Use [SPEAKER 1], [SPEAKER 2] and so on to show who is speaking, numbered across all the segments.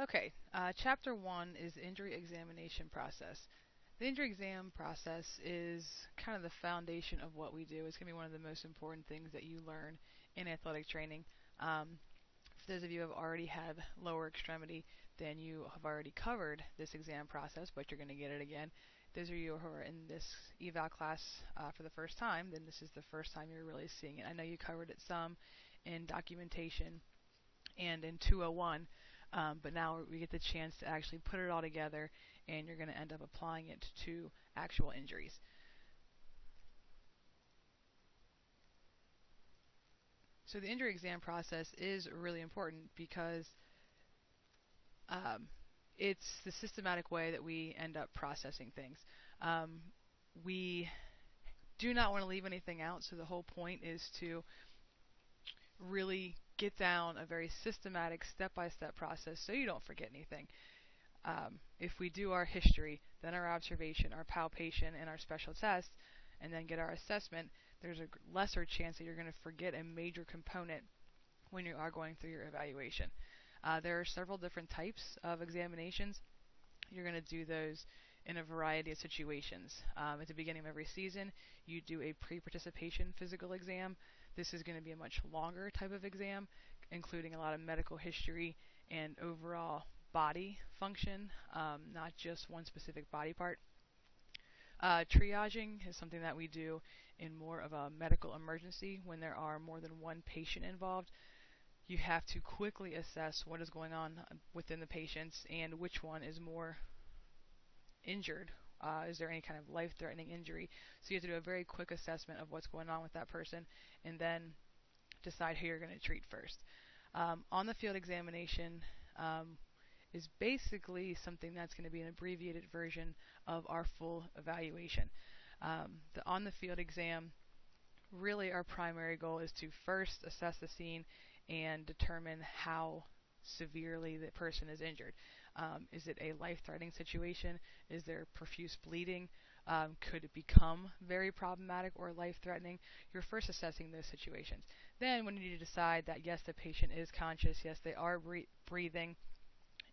[SPEAKER 1] Okay, Chapter 1 is the injury examination process. The injury exam process is kind of the foundation of what we do. It's going to be one of the most important things that you learn in athletic training. For those of you who have already had lower extremity, then you have already covered this exam process, but you're going to get it again. Those of you who are in this eval class for the first time, then this is the first time you're really seeing it. I know you covered it some in documentation and in 201, but now we get the chance to actually put it all together, and you're going to end up applying it to actual injuries. So the injury exam process is really important because um, it's the systematic way that we end up processing things. We do not want to leave anything out, so the whole point is to really get down a very systematic step-by-step process so you don't forget anything. If we do our history, then our observation, our palpation, and our special test, and then get our assessment, there's a lesser chance that you're going to forget a major component when you are going through your evaluation. There are several different types of examinations. You're going to do those in a variety of situations. At the beginning of every season, you do a pre-participation physical exam. This is going to be a much longer type of exam, including a lot of medical history and overall body function, not just one specific body part. Triaging is something that we do in more of a medical emergency when there are more than one patient involved. You have to quickly assess what is going on within the patients and which one is more injured. Is there any kind of life-threatening injury? So you have to do a very quick assessment of what's going on with that person and then decide who you're going to treat first. On the field examination is basically something that's going to be an abbreviated version of our full evaluation. The on the field exam, really our primary goal is to first assess the scene and determine how severely the person is injured. Is it a life-threatening situation? Is there profuse bleeding? Could it become very problematic or life-threatening? You're first assessing those situations. Then when you need to decide that yes, the patient is conscious, yes, they are breathing,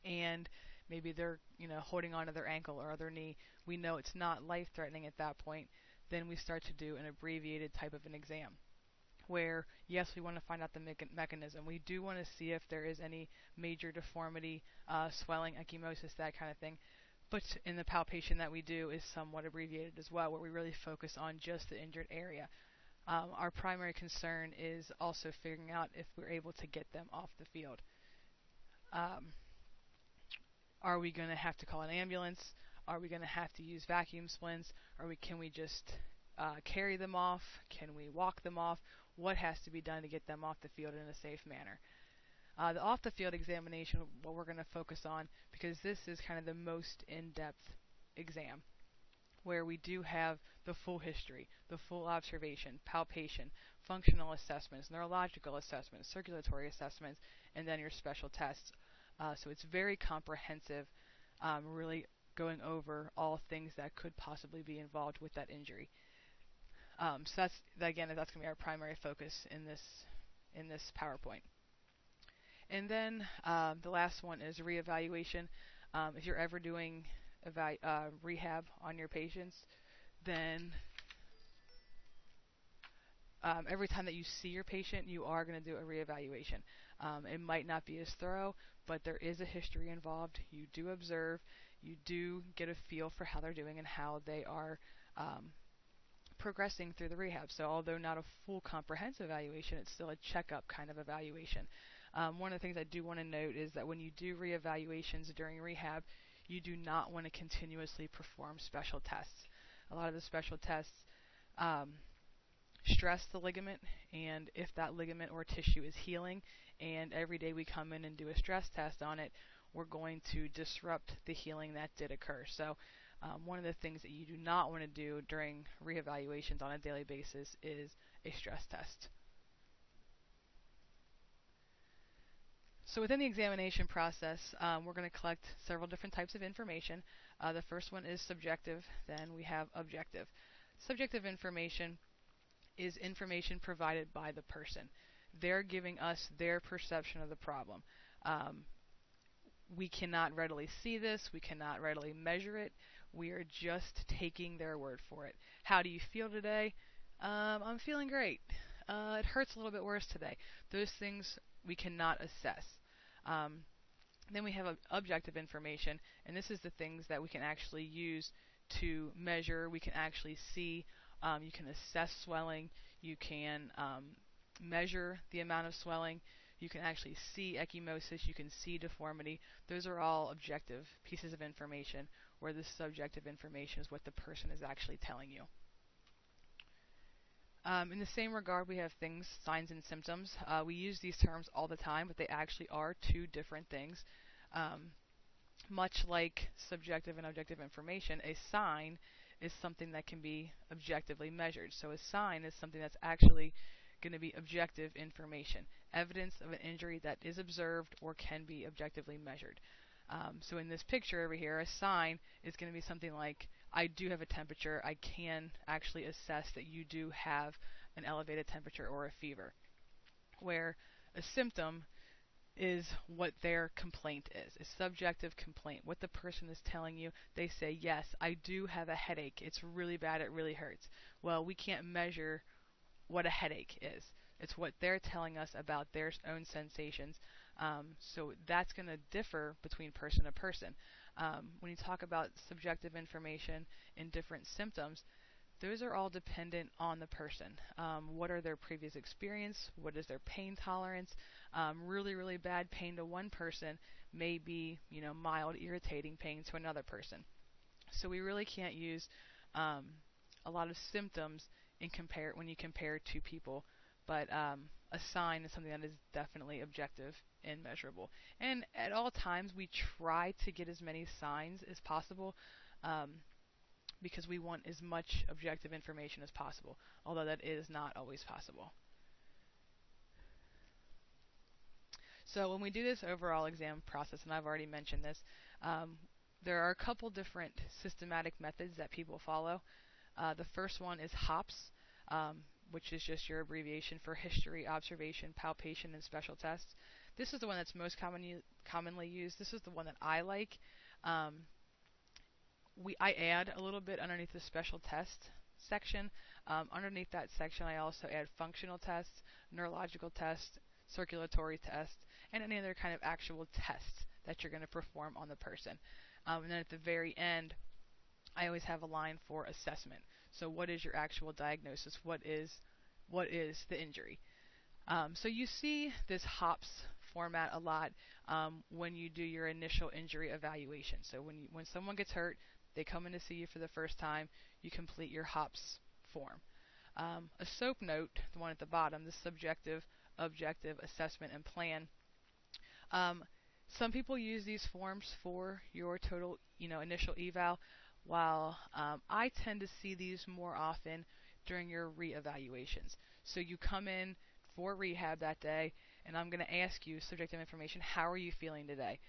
[SPEAKER 1] and maybe they're holding onto their ankle or their knee, we know it's not life-threatening at that point, then we start to do an abbreviated type of an exam where, yes, we want to find out the mechanism. We do want to see if there is any major deformity, swelling, ecchymosis, that kind of thing. But in the palpation that we do is somewhat abbreviated as well, where we really focus on just the injured area. Our primary concern is also figuring out if we're able to get them off the field. Are we going to have to call an ambulance? Are we going to have to use vacuum splints? Can we just carry them off? Can we walk them off? What has to be done to get them off the field in a safe manner? The off-the-field examination, what we're going to focus on, because this is kind of the most in-depth exam, where we do have the full history, the full observation, palpation, functional assessments, neurological assessments, circulatory assessments, and then your special tests. So it's very comprehensive, really going over all things that could possibly be involved with that injury. So that's going to be our primary focus in this PowerPoint. And then the last one is reevaluation. If you're ever doing rehab on your patients, then every time that you see your patient, you are going to do a reevaluation. It might not be as thorough, but there is a history involved. You do observe. You do get a feel for how they're doing and how they are progressing through the rehab. So although not a full comprehensive evaluation, it's still a checkup kind of evaluation. One of the things I do want to note is that when you do reevaluations during rehab, you do not want to continuously perform special tests. A lot of the special tests stress the ligament, and if that ligament or tissue is healing, and every day we come in and do a stress test on it, we're going to disrupt the healing that did occur. So one of the things that you do not want to do during reevaluations on a daily basis is a stress test. So within the examination process, we're going to collect several different types of information. The first one is subjective, then we have objective. Subjective information is information provided by the person. They're giving us their perception of the problem. We cannot readily see this. We cannot readily measure it. We are just taking their word for it. How do you feel today? I'm feeling great. It hurts a little bit worse today. Those things we cannot assess. Um, then we have objective information, and this is the things that we can actually use to measure. We can actually see. You can assess swelling. You can measure the amount of swelling. You can actually see ecchymosis. You can see deformity. Those are all objective pieces of information, where the subjective information is what the person is actually telling you. In the same regard, we have things, signs and symptoms. We use these terms all the time, but they actually are two different things. Um, Much like subjective and objective information, a sign is something that can be objectively measured. So a sign is something that's actually going to be objective information, evidence of an injury that is observed or can be objectively measured. So in this picture over here, a sign is going to be something like, I do have a temperature. I can actually assess that you do have an elevated temperature or a fever. Where a symptom is what their complaint is, a subjective complaint. What the person is telling you, they say, yes, I do have a headache. It's really bad. It really hurts. Well, we can't measure what a headache is. It's what they're telling us about their own sensations. So that's going to differ between person to person. When you talk about subjective information in different symptoms, those are all dependent on the person. What are their previous experience? What is their pain tolerance? Really, really bad pain to one person may be, mild, irritating pain to another person. So we really can't use a lot of symptoms when you compare two people. But a sign is something that is definitely objective and measurable. And at all times, we try to get as many signs as possible. Because we want as much objective information as possible, although that is not always possible. So when we do this overall exam process, and I've already mentioned this, there are a couple different systematic methods that people follow. The first one is HOPS, which is just your abbreviation for history, observation, palpation, and special tests. This is the one that's most commonly used. This is the one that I like. Um, I add a little bit underneath the special test section. Underneath that section, I also add functional tests, neurological tests, circulatory tests, and any other kind of actual tests that you're going to perform on the person. And then at the very end, I always have a line for assessment. So what is your actual diagnosis? What is the injury? So you see this HOPS format a lot when you do your initial injury evaluation. So when someone gets hurt, they come in to see you for the first time, you complete your HOPS form. A SOAP note, the one at the bottom, the subjective, objective, assessment, and plan. Um, some people use these forms for your total, initial eval, while I tend to see these more often during your reevaluations. So you come in for rehab that day, and I'm going to ask you subjective information. How are you feeling today?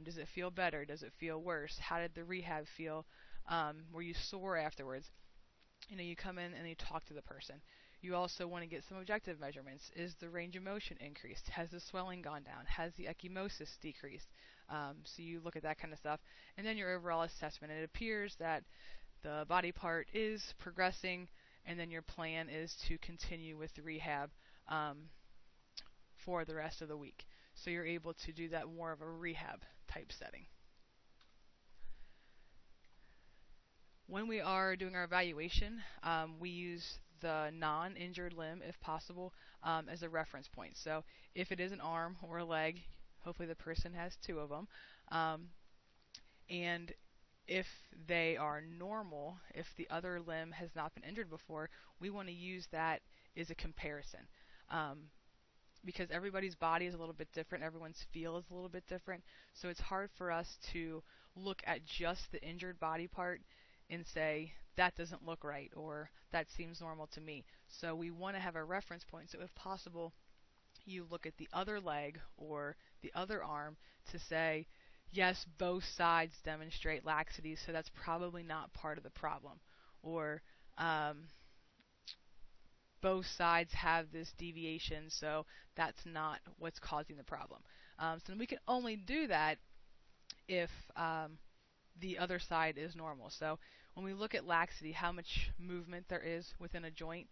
[SPEAKER 1] Does it feel better? Does it feel worse? How did the rehab feel? Were you sore afterwards? You come in and you talk to the person. You also want to get some objective measurements. Is the range of motion increased? Has the swelling gone down? Has the ecchymosis decreased? So you look at that kind of stuff. And then your overall assessment. It appears that the body part is progressing, and then your plan is to continue with the rehab for the rest of the week. So you're able to do that more of a rehab type setting. When we are doing our evaluation, we use the non-injured limb, if possible, as a reference point. So if it is an arm or a leg, hopefully the person has two of them. And if they are normal, if the other limb has not been injured before, we want to use that as a comparison. Because everybody's body is a little bit different, everyone's feel is a little bit different, so it's hard for us to look at just the injured body part and say, that doesn't look right, or that seems normal to me. So we want to have a reference point, so if possible, you look at the other leg or the other arm to say, yes, both sides demonstrate laxity, so that's probably not part of the problem. Or both sides have this deviation, so that's not what's causing the problem. So we can only do that if the other side is normal. So when we look at laxity, how much movement there is within a joint,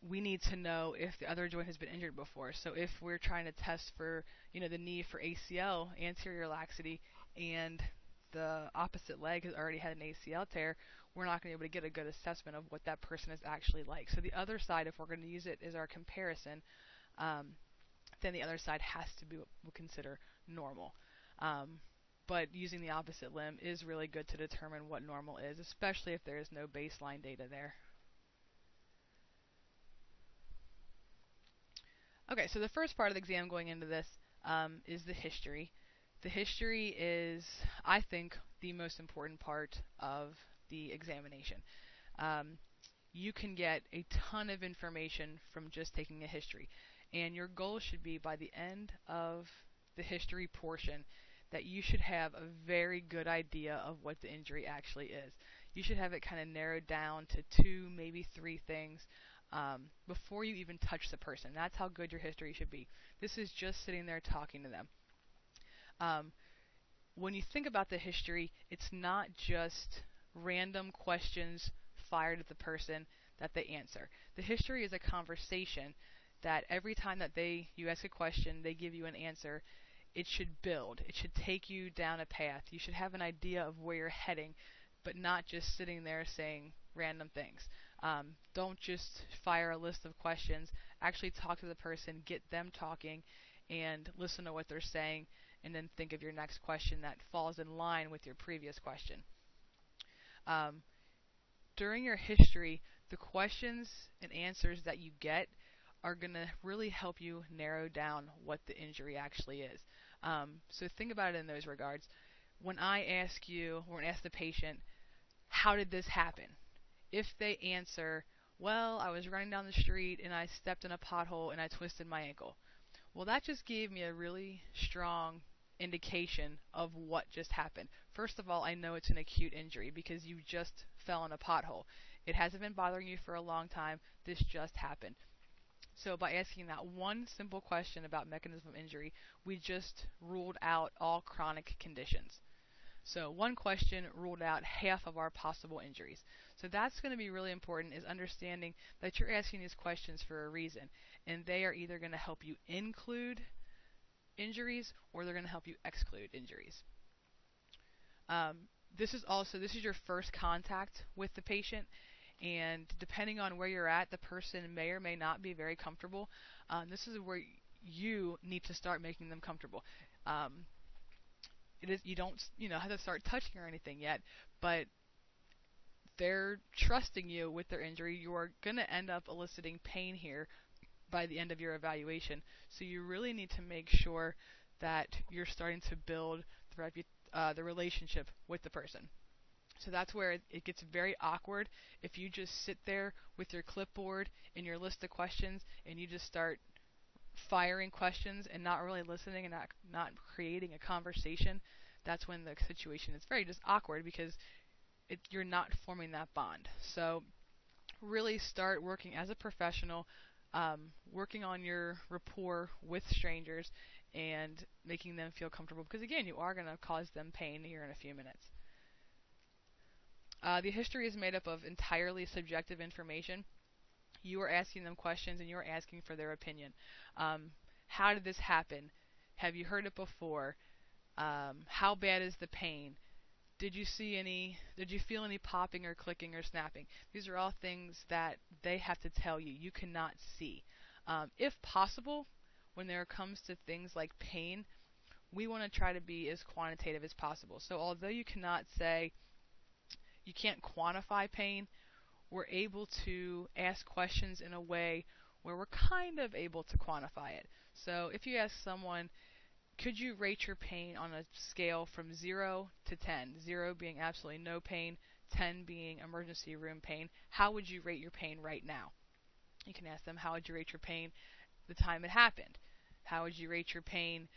[SPEAKER 1] we need to know if the other joint has been injured before. So if we're trying to test for, the need for ACL, anterior laxity, and the opposite leg has already had an ACL tear, we're not going to be able to get a good assessment of what that person is actually like. So the other side, if we're going to use it as our comparison, um, then the other side has to be what we'll consider normal. Um, but using the opposite limb is really good to determine what normal is, especially if there is no baseline data there. Okay, so the first part of the exam going into this is the history. The history is, I think, the most important part of the examination. Um, you can get a ton of information from just taking a history. And your goal should be by the end of the history portion that you should have a very good idea of what the injury actually is. You should have it kind of narrowed down to two, maybe three things before you even touch the person. That's how good your history should be. This is just sitting there talking to them. Um, when you think about the history, it's not just random questions fired at the person that they answer. The history is a conversation that every time that you ask a question, they give you an answer. It should build. It should take you down a path. You should have an idea of where you're heading, but not just sitting there saying random things. Don't just fire a list of questions. Actually talk to the person, get them talking, and listen to what they're saying, and then think of your next question that falls in line with your previous question. Um, During your history, the questions and answers that you get are going to really help you narrow down what the injury actually is. So think about it in those regards. When I ask you, or when I ask the patient, how did this happen? If they answer, well, I was running down the street and I stepped in a pothole and I twisted my ankle. Well, that just gave me a really strong indication of what just happened. First of all, I know it's an acute injury because you just fell in a pothole. It hasn't been bothering you for a long time. This just happened. So by asking that one simple question about mechanism of injury, we just ruled out all chronic conditions. So one question ruled out half of our possible injuries. So that's going to be really important, is understanding that you're asking these questions for a reason. And they are either going to help you include injuries or they're going to help you exclude injuries. This is your first contact with the patient, and depending on where you're at, the person may or may not be very comfortable. This is where you need to start making them comfortable. You don't have to start touching or anything yet, but they're trusting you with their injury. You are going to end up eliciting pain here by the end of your evaluation. So you really need to make sure that you're starting to build the relationship with the person. So that's where it gets very awkward if you just sit there with your clipboard and your list of questions and you just start firing questions and not really listening and not creating a conversation. That's when the situation is very just awkward because you're not forming that bond. So really start working as a professional, working on your rapport with strangers and making them feel comfortable, because again, you are going to cause them pain here in a few minutes. The history is made up of entirely subjective information. You are asking them questions and you are asking for their opinion. How did this happen? Have you heard it before? How bad is the pain? Did you feel any popping or clicking or snapping? These are all things that they have to tell you. You cannot see. If possible, when there comes to things like pain, we want to try to be as quantitative as possible. So although you can't quantify pain, we're able to ask questions in a way where we're kind of able to quantify it. So if you ask someone, could you rate your pain on a scale from 0 to 10, 0 being absolutely no pain, 10 being emergency room pain, how would you rate your pain right now? You can ask them, how would you rate your pain the time it happened? How would you rate your pain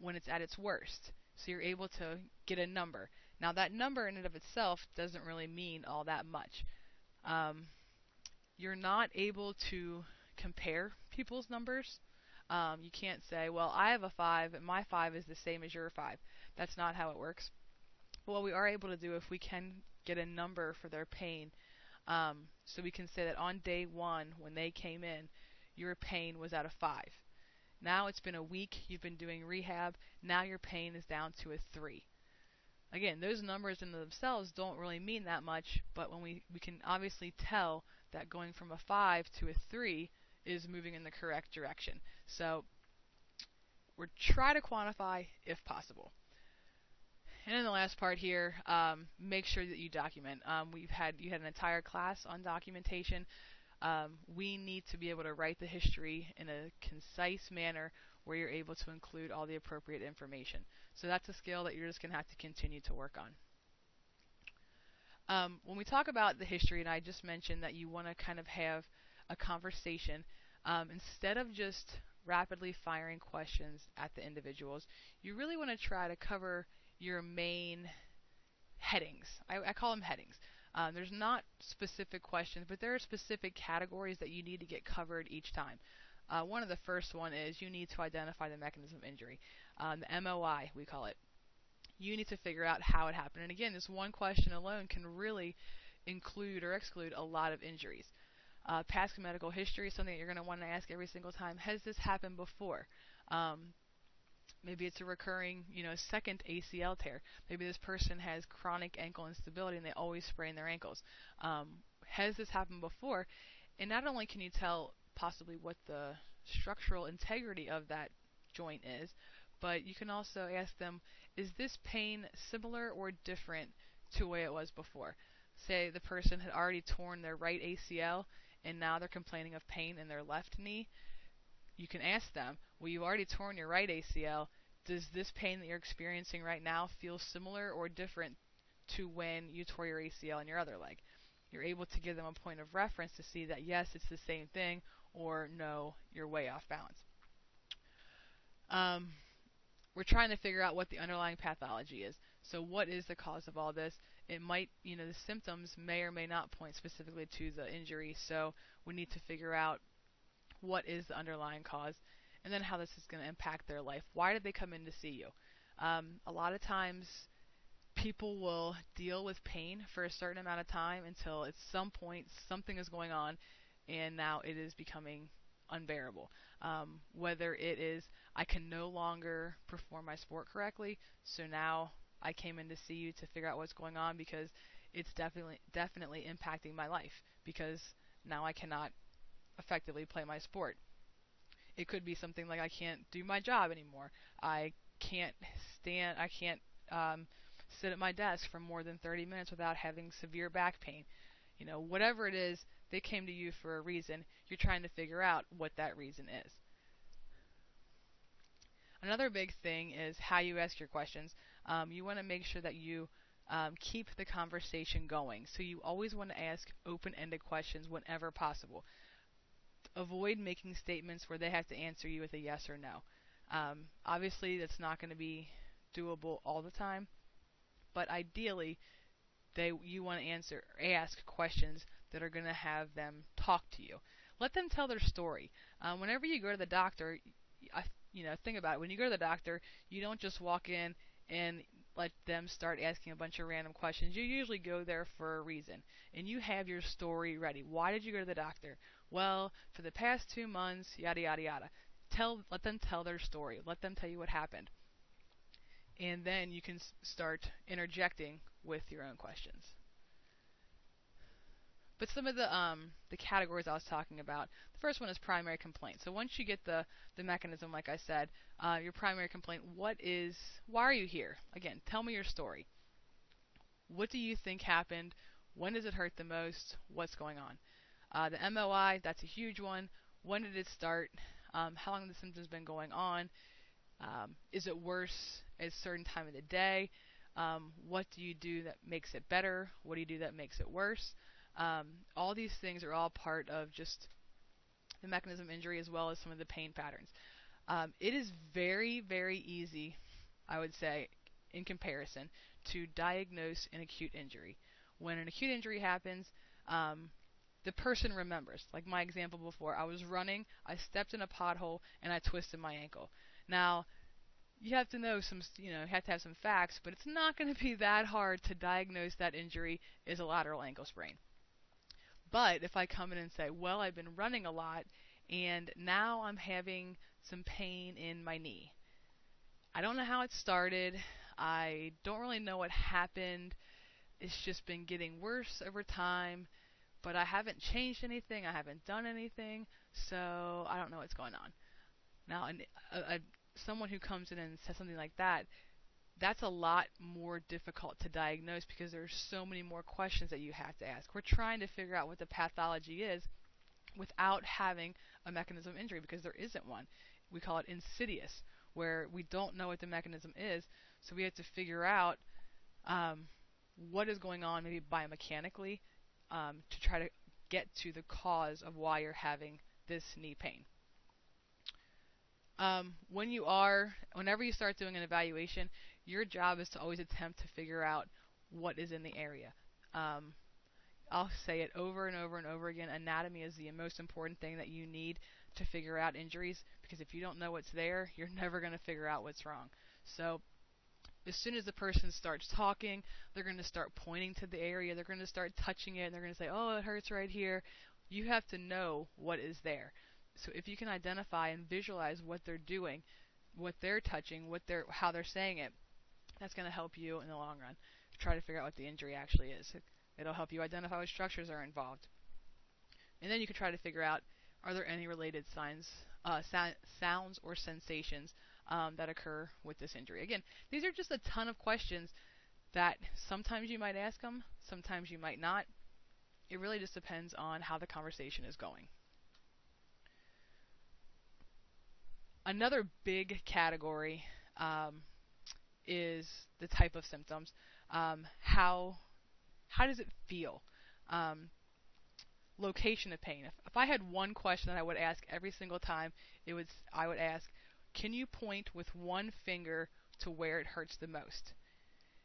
[SPEAKER 1] when it's at its worst? So you're able to get a number. Now that number in and of itself doesn't really mean all that much. You're not able to compare people's numbers. You can't say, well, I have a 5 and my 5 is the same as your 5. That's not how it works. But what we are able to do, if we can get a number for their pain, so we can say that on day 1 when they came in, your pain was at a 5. Now it's been a week, you've been doing rehab, now your pain is down to a 3. Again, those numbers in themselves don't really mean that much, but when we can obviously tell that going from a 5 to a 3 is moving in the correct direction. So we're try to quantify if possible. And then the last part here, make sure that you document. You had an entire class on documentation. We need to be able to write the history in a concise manner where you're able to include all the appropriate information. So that's a skill that you're just going to have to continue to work on. When we talk about the history, and I just mentioned that you want to kind of have a conversation, instead of just rapidly firing questions at the individuals, you really want to try to cover your main headings. I call them headings. There's not specific questions, but there are specific categories that you need to get covered each time. One of the first one is you need to identify the mechanism of injury. The MOI, we call it. You need to figure out how it happened. And again, this one question alone can really include or exclude a lot of injuries. Past medical history is something that you're going to want to ask every single time. Has this happened before? Maybe it's a recurring, second ACL tear. Maybe this person has chronic ankle instability and they always sprain their ankles. Has this happened before? And not only can you tell possibly what the structural integrity of that joint is, but you can also ask them, is this pain similar or different to the way it was before? Say the person had already torn their right ACL and now they're complaining of pain in their left knee. You can ask them, well, you've already torn your right ACL. Does this pain that you're experiencing right now feel similar or different to when you tore your ACL in your other leg? You're able to give them a point of reference to see that, yes, it's the same thing, or no, you're way off balance. We're trying to figure out what the underlying pathology is. So what is the cause of all this? It might, the symptoms may or may not point specifically to the injury, so we need to figure out what is the underlying cause, and then how this is going to impact their life. Why did they come in to see you? A lot of times people will deal with pain for a certain amount of time until at some point something is going on and now it is becoming unbearable. Whether it is I can no longer perform my sport correctly, so now I came in to see you to figure out what's going on because it's definitely impacting my life because now I cannot effectively play my sport. It could be something like I can't do my job anymore. I can't sit at my desk for more than 30 minutes without having severe back pain. Whatever it is, they came to you for a reason. You're trying to figure out what that reason is. Another big thing is how you ask your questions. You want to make sure that you keep the conversation going. So you always want to ask open-ended questions whenever possible. Avoid making statements where they have to answer you with a yes or no. Obviously, that's not going to be doable all the time, but ideally, you want to ask questions that are going to have them talk to you. Let them tell their story. Whenever you go to the doctor, think about it. When you go to the doctor, you don't just walk in and let them start asking a bunch of random questions. You usually go there for a reason, and you have your story ready. Why did you go to the doctor? Well, for the past 2 months, yada yada yada. Let them tell their story. Let them tell you what happened, and then you can start interjecting with your own questions. But some of the categories I was talking about, the first one is primary complaint. So once you get the mechanism, like I said, your primary complaint, why are you here? Again, tell me your story. What do you think happened? When does it hurt the most? What's going on? The MOI, that's a huge one. When did it start? How long have the symptoms been going on? Is it worse at a certain time of the day? What do you do that makes it better? What do you do that makes it worse? All these things are all part of just the mechanism of injury as well as some of the pain patterns. It is very, very easy, I would say, in comparison, to diagnose an acute injury. When an acute injury happens, the person remembers. Like my example before, I was running, I stepped in a pothole, and I twisted my ankle. Now, you have to know some, you have to have some facts, but it's not going to be that hard to diagnose that injury as a lateral ankle sprain. But if I come in and say, well, I've been running a lot, and now I'm having some pain in my knee. I don't know how it started. I don't really know what happened. It's just been getting worse over time, but I haven't changed anything. I haven't done anything, so I don't know what's going on. Now, someone who comes in and says something like that, that's a lot more difficult to diagnose because there's so many more questions that you have to ask. We're trying to figure out what the pathology is without having a mechanism of injury because there isn't one. We call it insidious, where we don't know what the mechanism is, so we have to figure out what is going on, maybe biomechanically, to try to get to the cause of why you're having this knee pain. Whenever you start doing an evaluation, your job is to always attempt to figure out what is in the area. I'll say it over and over and over again. Anatomy is the most important thing that you need to figure out injuries, because if you don't know what's there, you're never going to figure out what's wrong. So as soon as the person starts talking, they're going to start pointing to the area, they're going to start touching it, and they're going to say, oh, it hurts right here. You have to know what is there. So if you can identify and visualize what they're doing, what they're touching, how they're saying it, that's going to help you in the long run try to figure out what the injury actually is. It'll help you identify what structures are involved. And then you can try to figure out, are there any related sounds or sensations that occur with this injury. Again, these are just a ton of questions that sometimes you might ask them, sometimes you might not. It really just depends on how the conversation is going. Another big category is the type of symptoms. How does it feel? Location of pain. If I had one question that I would ask every single time, I would ask, can you point with one finger to where it hurts the most?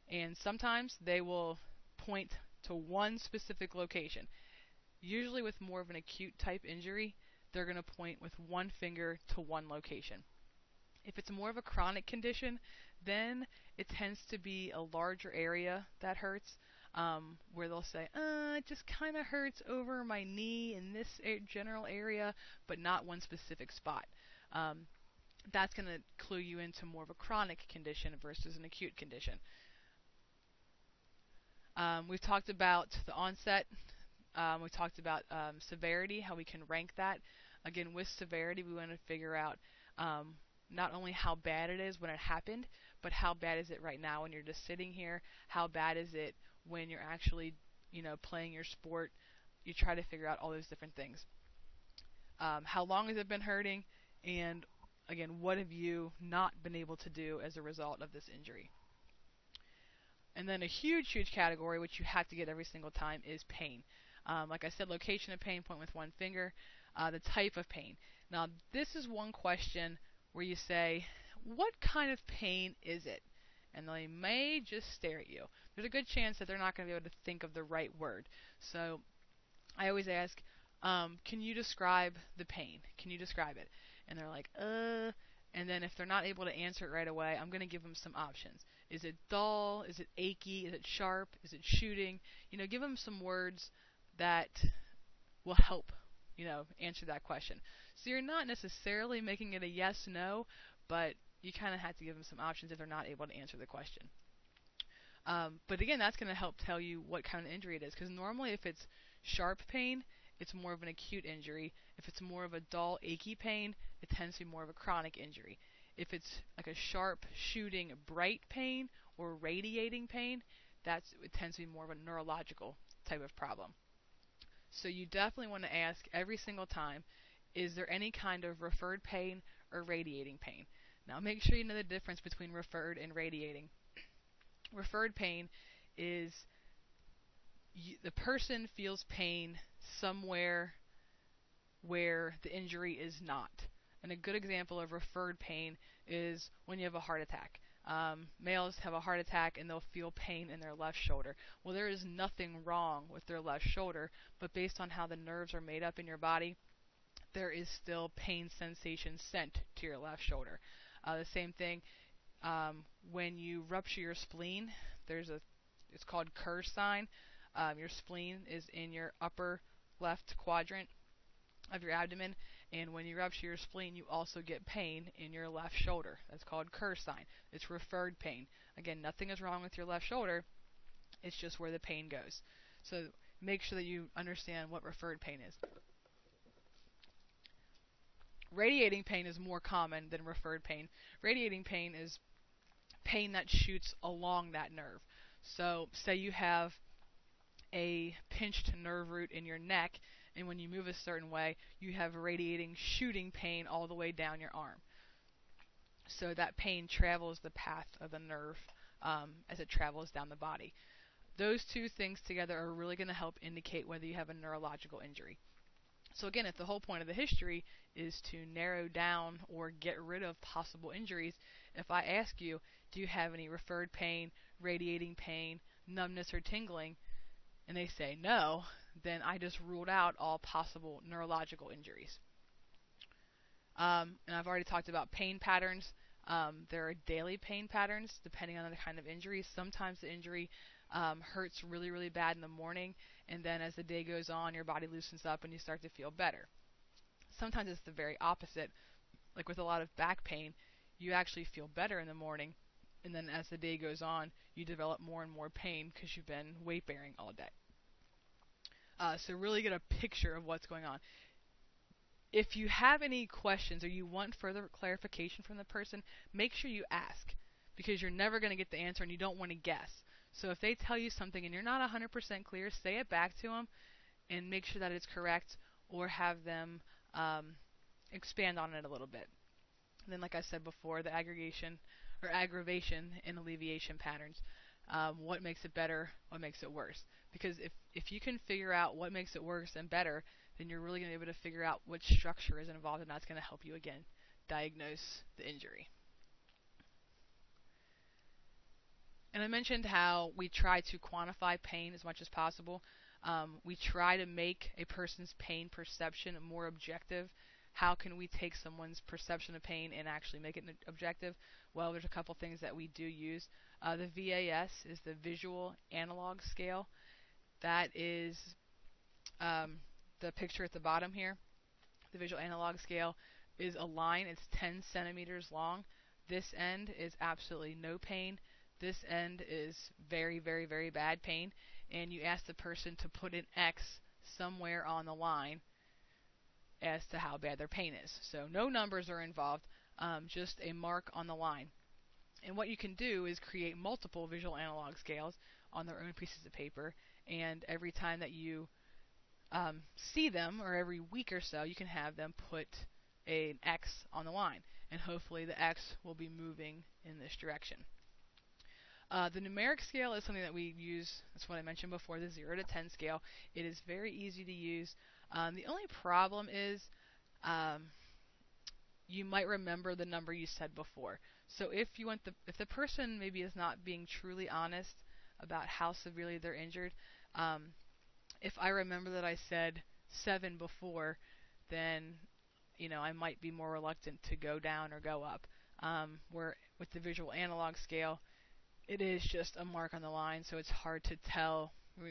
[SPEAKER 1] And sometimes they will point to one specific location. Usually with more of an acute type injury, they're going to point with one finger to one location. If it's more of a chronic condition, then it tends to be a larger area that hurts, where they'll say, it just kind of hurts over my knee in this general area, but not one specific spot. That's going to clue you into more of a chronic condition versus an acute condition. We've talked about the onset. We talked about severity, how we can rank that. Again, with severity, we want to figure out not only how bad it is when it happened, but how bad is it right now when you're just sitting here? How bad is it when you're actually, playing your sport? You try to figure out all those different things. How long has it been hurting? And again, what have you not been able to do as a result of this injury? And then a huge category, which you have to get every single time, is pain. Like I said, location of pain, point with one finger. The type of pain. Now, this is one question where you say, what kind of pain is it? And they may just stare at you. There's a good chance that they're not going to be able to think of the right word. So I always ask, can you describe the pain? Can you describe it? And they're like, And then if they're not able to answer it right away, I'm going to give them some options. Is it dull? Is it achy? Is it sharp? Is it shooting? Give them some words that will help, answer that question. So you're not necessarily making it a yes/no, but you kind of have to give them some options if they're not able to answer the question. But again, that's going to help tell you what kind of injury it is, because normally if it's sharp pain, it's more of an acute injury. If it's more of a dull, achy pain, it tends to be more of a chronic injury. If it's like a sharp, shooting, bright pain or radiating pain, it tends to be more of a neurological type of problem. So you definitely want to ask every single time, is there any kind of referred pain or radiating pain? Now make sure you know the difference between referred and radiating. Referred pain is the person feels pain somewhere where the injury is not. And a good example of referred pain is when you have a heart attack. Males have a heart attack and they'll feel pain in their left shoulder. Well, there is nothing wrong with their left shoulder, but based on how the nerves are made up in your body, there is still pain sensation sent to your left shoulder. The same thing when you rupture your spleen. It's called Kerr sign. Your spleen is in your upper left quadrant of your abdomen, and when you rupture your spleen, you also get pain in your left shoulder. That's called Kerr sign. It's referred pain. Again, nothing is wrong with your left shoulder. It's just where the pain goes. So make sure that you understand what referred pain is. Radiating pain is more common than referred pain. Radiating pain is pain that shoots along that nerve. So say you have a pinched nerve root in your neck, and when you move a certain way, you have radiating shooting pain all the way down your arm. So that pain travels the path of the nerve as it travels down the body. Those two things together are really going to help indicate whether you have a neurological injury. So again, if the whole point of the history is to narrow down or get rid of possible injuries, if I ask you, do you have any referred pain, radiating pain, numbness, or tingling, and they say no, then I just ruled out all possible neurological injuries. And I've already talked about pain patterns. There are daily pain patterns depending on the kind of injury. Sometimes the injury hurts really, really bad in the morning, and then as the day goes on, your body loosens up and you start to feel better. Sometimes it's the very opposite. Like with a lot of back pain, you actually feel better in the morning, and then as the day goes on, you develop more and more pain because you've been weight bearing all day. So really get a picture of what's going on. If you have any questions or you want further clarification from the person, make sure you ask, because you're never going to get the answer and you don't want to guess. So if they tell you something and you're not 100% clear, say it back to them and make sure that it's correct, or have them expand on it a little bit. And then, like I said before, the aggravation and alleviation patterns. What makes it better? What makes it worse? Because if you can figure out what makes it worse and better, then you're really going to be able to figure out which structure is involved, and that's going to help you, again, diagnose the injury. And I mentioned how we try to quantify pain as much as possible. We try to make a person's pain perception more objective. How can we take someone's perception of pain and actually make it objective? Well, there's a couple things that we do use. The VAS is the Visual Analog Scale. That is the picture at the bottom here. The Visual Analog Scale is a line. It's 10 centimeters long. This end is absolutely no pain. This end is very, very, very bad pain. And you ask the person to put an X somewhere on the line as to how bad their pain is. So no numbers are involved, just a mark on the line. And what you can do is create multiple visual analog scales on their own pieces of paper, and every time that you see them, or every week or so, you can have them put an X on the line, and hopefully the X will be moving in this direction. The numeric scale is something that we use. That's what I mentioned before, the 0 to 10 scale. It is very easy to use. The only problem is you might remember the number you said before. So if the person maybe is not being truly honest about how severely they're injured, if I remember that I said 7 before, then I might be more reluctant to go down or go up. Where with the visual analog scale, it is just a mark on the line, so it's hard to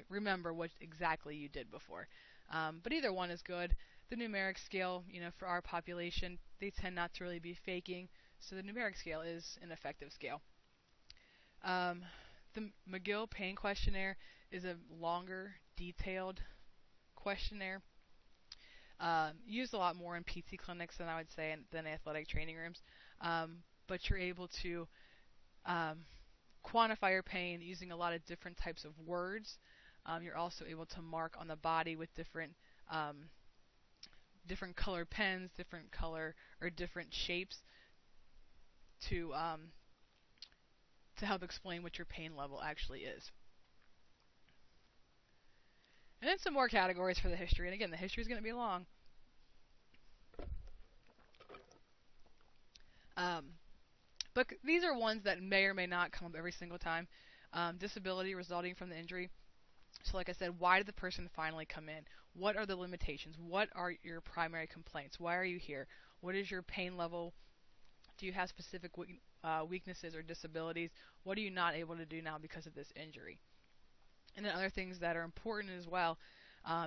[SPEAKER 1] remember what exactly you did before. But either one is good. The numeric scale, for our population, they tend not to really be faking, so the numeric scale is an effective scale. The McGill Pain Questionnaire is a longer, detailed questionnaire. Used a lot more in PT clinics than I would say than athletic training rooms, but you're able to quantify your pain using a lot of different types of words. You're also able to mark on the body with different color pens, different color or different shapes to help explain what your pain level actually is. And then some more categories for the history. And again, the history is going to be long. But these are ones that may or may not come up every single time. Disability resulting from the injury. So, like I said, why did the person finally come in? What are the limitations? What are your primary complaints? Why are you here? What is your pain level? Do you have specific weaknesses or disabilities? What are you not able to do now because of this injury? And then other things that are important as well,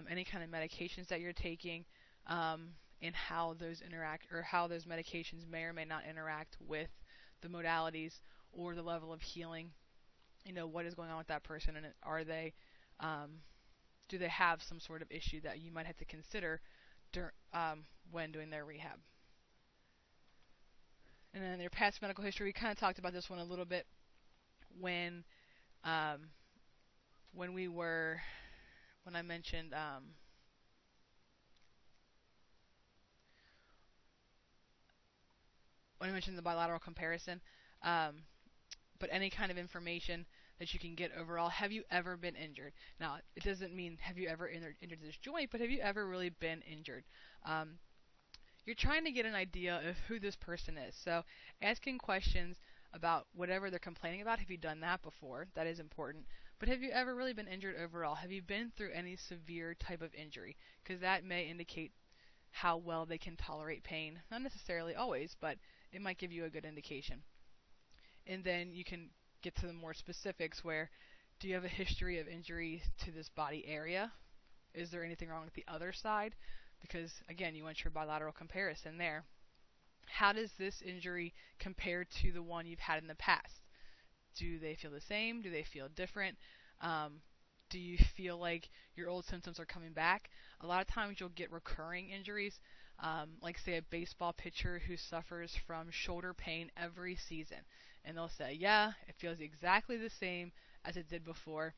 [SPEAKER 1] any kind of medications that you're taking, and how those interact, or how those medications may or may not interact with the modalities or the level of healing. What is going on with that person, and are they, do they have some sort of issue that you might have to consider when doing their rehab. And then your past medical history, we kind of talked about this one a little bit when um, when we were when I mentioned the bilateral comparison. Um, but any kind of information that you can get overall. Have you ever been injured? Now, it doesn't mean have you ever injured this joint, but have you ever really been injured? Um, you're trying to get an idea of who this person is. So asking questions about whatever they're complaining about. Have you done that before? That is important. But have you ever really been injured overall? Have you been through any severe type of injury? Because that may indicate how well they can tolerate pain. Not necessarily always, but it might give you a good indication. And then you can get to the more specifics where, do you have a history of injury to this body area? Is there anything wrong with the other side? Because, again, you want your bilateral comparison there. How does this injury compare to the one you've had in the past? Do they feel the same? Do they feel different? Do you feel like your old symptoms are coming back? A lot of times you'll get recurring injuries, like say a baseball pitcher who suffers from shoulder pain every season. And they'll say, yeah, it feels exactly the same as it did before.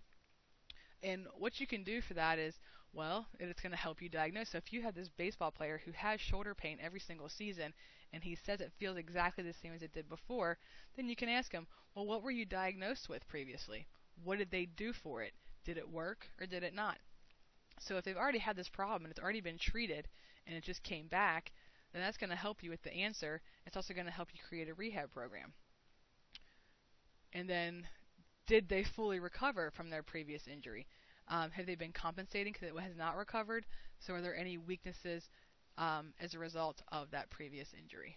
[SPEAKER 1] And what you can do for that is, well, it's going to help you diagnose. So if you have this baseball player who has shoulder pain every single season, and he says it feels exactly the same as it did before, then you can ask him, well, what were you diagnosed with previously? What did they do for it? Did it work or did it not? So if they've already had this problem and it's already been treated and it just came back, then that's going to help you with the answer. It's also going to help you create a rehab program. And then, did they fully recover from their previous injury? Have they been compensating because it has not recovered? So are there any weaknesses as a result of that previous injury?